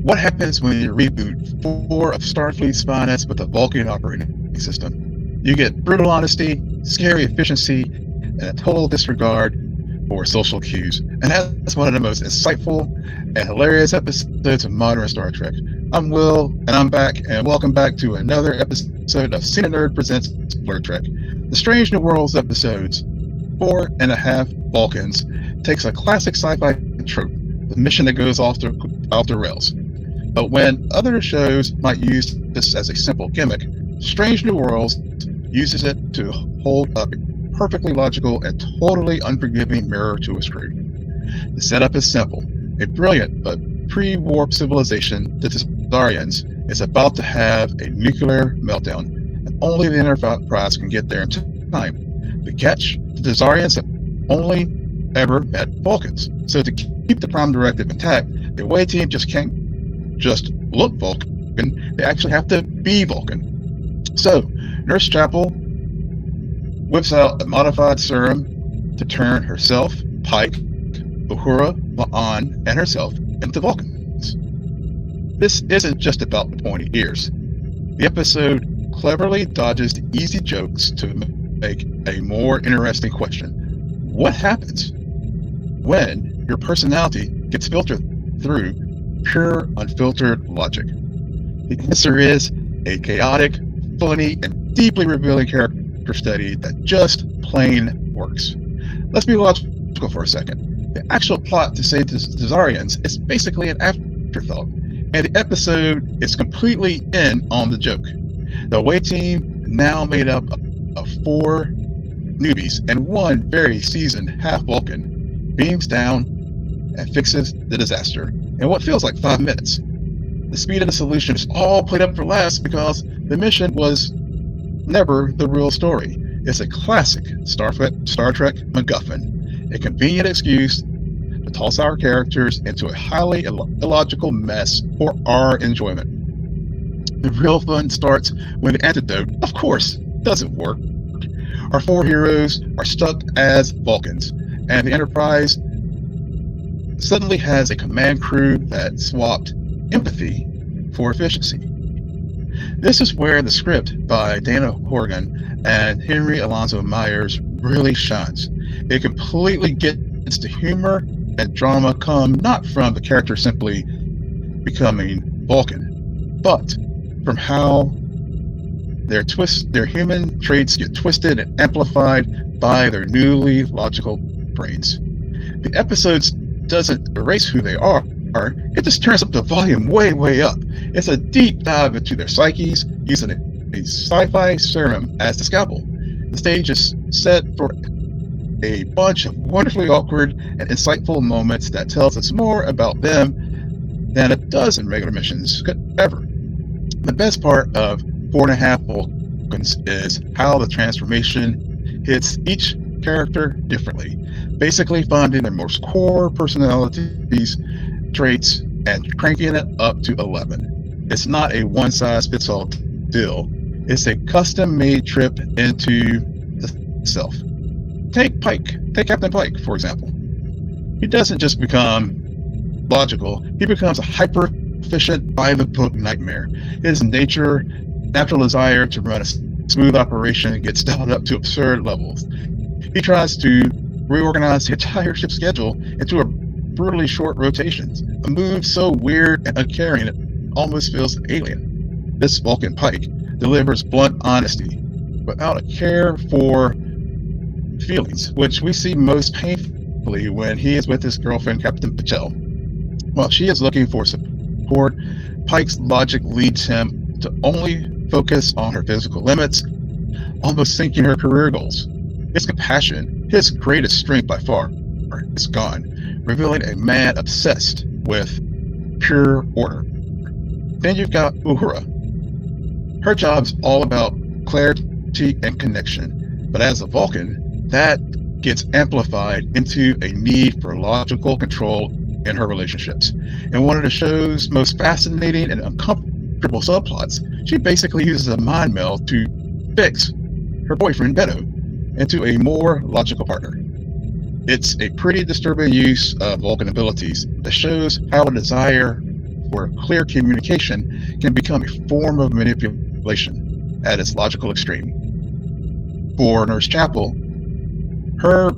What happens when you reboot 4 of Starfleet's finest with a Vulcan operating system? You get brutal honesty, scary efficiency, and a total disregard for social cues. And that's one of the most insightful and hilarious episodes of modern Star Trek. I'm Will, and I'm back, and welcome back to another episode of Cine Nerd Presents Blerd Trek. The Strange New Worlds episodes, 4.5 Vulcans, takes a classic sci-fi trope, the mission that goes off the rails. But when other shows might use this as a simple gimmick, Strange New Worlds uses it to hold up a perfectly logical and totally unforgiving mirror to a screen. The setup is simple. A brilliant but pre-warp civilization, the Dissects, is about to have a nuclear meltdown, and only the Enterprise can get there in time. The catch, the Dissects have only ever met Vulcans, so to keep the Prime Directive intact, the away team just can't just look Vulcan, they actually have to be Vulcan. So, Nurse Chapel whips out a modified serum to turn herself, Pike, Uhura, La'an, and herself into Vulcans. This isn't just about the pointy ears. The episode cleverly dodges the easy jokes to make a more interesting question. What happens when your personality gets filtered through pure, unfiltered logic? The answer is a chaotic, funny, and deeply revealing character study that just plain works. Let's be logical for a second. The actual plot to save the Dissects is basically an afterthought, and the episode is completely in on the joke. The away team, now made up of 4 newbies and 1 very seasoned half Vulcan, beams down and fixes the disaster in what feels like 5 minutes. The speed of the solution is all played up for laughs because the mission was never the real story. It's a classic Star Trek MacGuffin, a convenient excuse to toss our characters into a highly illogical mess for our enjoyment. The real fun starts when the antidote, of course, doesn't work. Our 4 heroes are stuck as Vulcans, and the Enterprise suddenly has a command crew that swapped empathy for efficiency. This is where the script by Dana Horgan and Henry Alonso Myers really shines. It completely gets the humor and drama come not from the character simply becoming Vulcan, but from how their human traits get twisted and amplified by their newly logical brains. The episodes doesn't erase who they are, it just turns up the volume way up. It's a deep dive into their psyches using a sci-fi serum as the scalpel. The stage is set for a bunch of wonderfully awkward and insightful moments that tells us more about them than a dozen regular missions could ever. The best part of 4.5 Vulcans is how the transformation hits each character differently, basically finding their most core personalities, traits, and cranking it up to 11. It's not a one-size-fits-all deal. It's a custom-made trip into the self. Take Captain Pike, for example. He doesn't just become logical, he becomes a hyper-efficient, by-the-book nightmare. His natural desire to run a smooth operation gets dialed up to absurd levels. He tries to reorganize the entire ship's schedule into a brutally short rotations, a move so weird and uncaring it almost feels alien. This Vulcan Pike delivers blunt honesty without a care for feelings, which we see most painfully when he is with his girlfriend, Captain Patel. While she is looking for support, Pike's logic leads him to only focus on her physical limits, almost sinking her career goals. His compassion, his greatest strength by far, is gone, revealing a man obsessed with pure order. Then you've got Uhura. Her job's all about clarity and connection, but as a Vulcan, that gets amplified into a need for logical control in her relationships. In one of the show's most fascinating and uncomfortable subplots, she basically uses a mind meld to fix her boyfriend Beto into a more logical partner. It's a pretty disturbing use of Vulcan abilities that shows how a desire for clear communication can become a form of manipulation at its logical extreme. For Nurse Chapel, her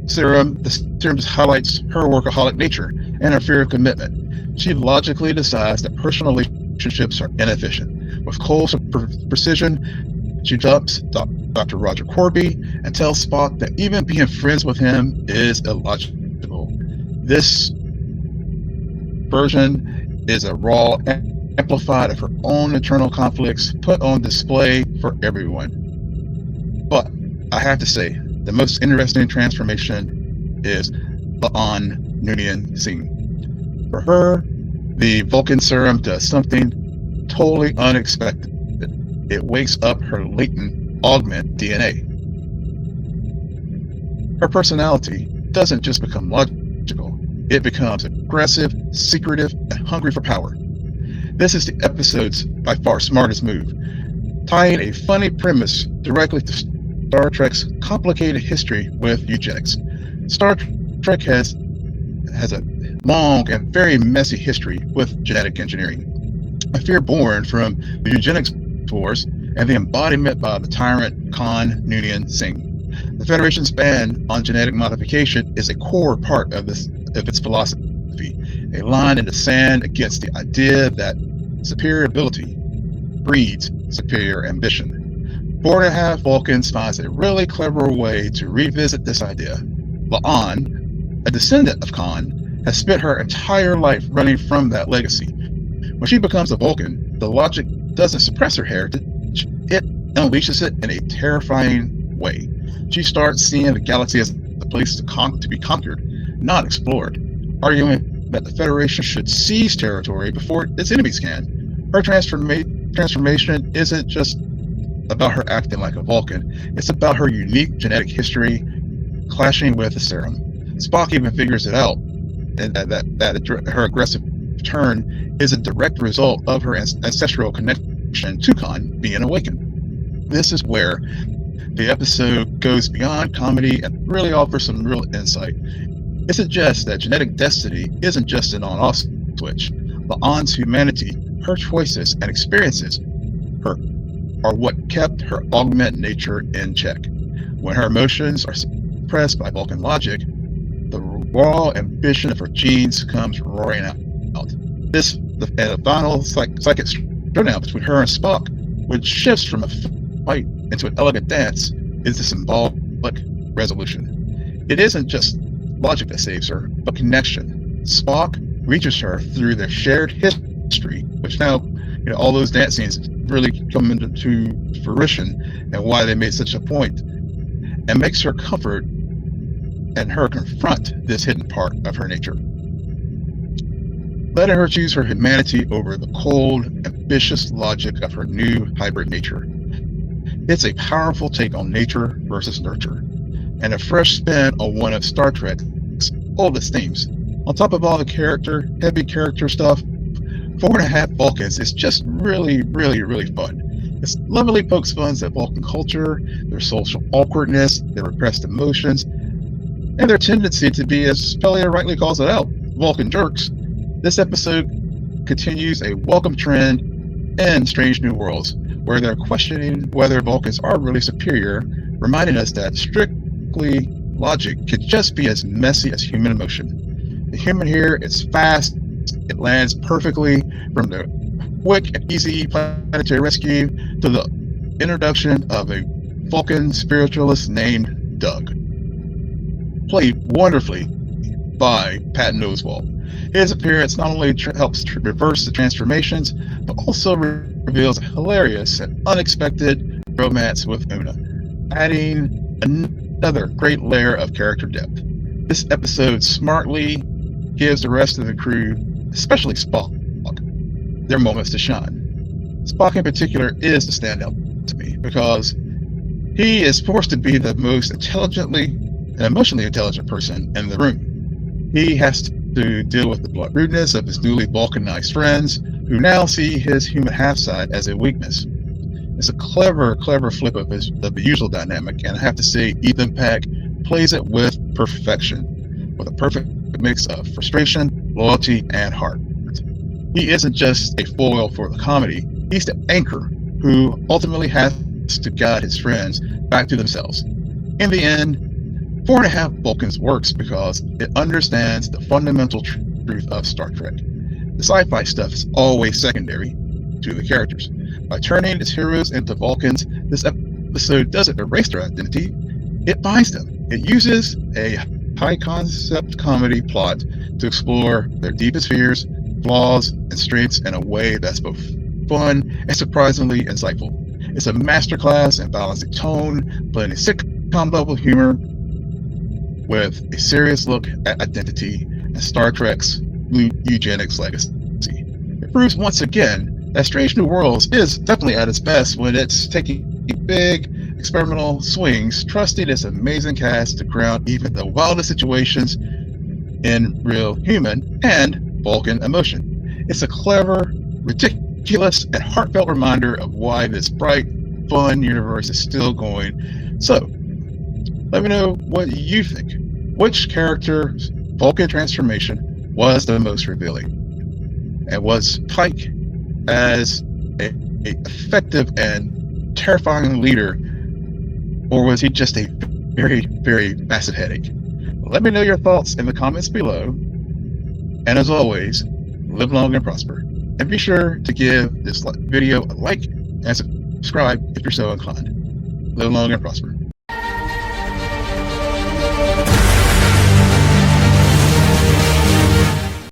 the serum just highlights her workaholic nature and her fear of commitment. She logically decides that personal relationships are inefficient. With cold precision, she dumps Dr. Roger Corby and tells Spock that even being friends with him is illogical. This version is a raw amplified of her own internal conflicts put on display for everyone. But I have to say, the most interesting transformation is La'an Noonien Singh. For her, the Vulcan serum does something totally unexpected. It wakes up her latent augment DNA. Her personality doesn't just become logical, it becomes aggressive, secretive, and hungry for power. This is the episode's by far smartest move, tying a funny premise directly to Star Trek's complicated history with eugenics. Star Trek has a long and very messy history with genetic engineering, a fear born from the eugenics wars and the embodiment by the tyrant Khan Noonien Singh. The Federation's ban on genetic modification is a core part of its philosophy, a line in the sand against the idea that superior ability breeds superior ambition. Half Vulcans finds a really clever way to revisit this idea. La'an, a descendant of Khan, has spent her entire life running from that legacy. When she becomes a Vulcan, the logic doesn't suppress her heritage, it unleashes it in a terrifying way. She starts seeing the galaxy as a place to be conquered, not explored, arguing that the Federation should seize territory before its enemies can. Her transformation isn't just about her acting like a Vulcan, it's about her unique genetic history clashing with the serum. Spock even figures it out, and that her aggressive turn is a direct result of her ancestral connection to Khan being awakened. This is where the episode goes beyond comedy and really offers some real insight. It suggests that genetic destiny isn't just an on-off switch. La'an's humanity, her choices and experiences, are what kept her augment nature in check. When her emotions are suppressed by Vulcan logic, the raw ambition of her genes comes roaring out. The final psychic showdown between her and Spock, which shifts from a fight into an elegant dance, is the symbolic resolution. It isn't just logic that saves her, but connection. Spock reaches her through their shared history, which now, all those dance scenes really come into fruition and why they made such a point, and makes her comfort and her confront this hidden part of her nature. Letting her choose her humanity over the cold, ambitious logic of her new hybrid nature. It's a powerful take on nature versus nurture, and a fresh spin on one of Star Trek's oldest themes. On top of all the heavy character stuff, Half Vulcans is just really, really, really fun. It lovingly pokes fun at Vulcan culture, their social awkwardness, their repressed emotions, and their tendency to be, as Pelia rightly calls it out, Vulcan jerks. This episode continues a welcome trend in Strange New Worlds, where they're questioning whether Vulcans are really superior, reminding us that strictly logic could just be as messy as human emotion. The human here is fast, it lands perfectly, from the quick and easy planetary rescue to the introduction of a Vulcan spiritualist named Doug, played wonderfully by Patton Oswalt. His appearance not only helps reverse the transformations, but also reveals a hilarious and unexpected romance with Una, adding another great layer of character depth. This episode smartly gives the rest of the crew, especially Spock, their moments to shine. Spock in particular is the standout to me because he is forced to be the most intelligently and emotionally intelligent person in the room. He has to deal with the blunt rudeness of his newly Vulcanized friends, who now see his human half side as a weakness. It's a clever flip of the usual dynamic, and I have to say Ethan Peck plays it with perfection, with a perfect mix of frustration loyalty, and heart. He isn't just a foil for the comedy, he's the anchor who ultimately has to guide his friends back to themselves. In the end, 4.5 Vulcans works because it understands the fundamental truth of Star Trek. The sci-fi stuff is always secondary to the characters. By turning its heroes into Vulcans, this episode doesn't erase their identity, it binds them. It uses a high-concept comedy plot to explore their deepest fears, flaws, and strengths in a way that's both fun and surprisingly insightful. It's a masterclass in balancing tone, blending sitcom-level humor with a serious look at identity and Star Trek's eugenics legacy. It proves once again that Strange New Worlds is definitely at its best when it's taking big experimental swings, trusting its amazing cast to ground even the wildest situations in real human and Vulcan emotion. It's a clever, ridiculous, and heartfelt reminder of why this bright, fun universe is still going. So, let me know what you think. Which character's Vulcan transformation was the most revealing? And was Pike as a effective and terrifying leader, or was he just a very, very massive headache? Let me know your thoughts in the comments below. And as always, live long and prosper. And be sure to give this video a like and subscribe if you're so inclined. Live long and prosper.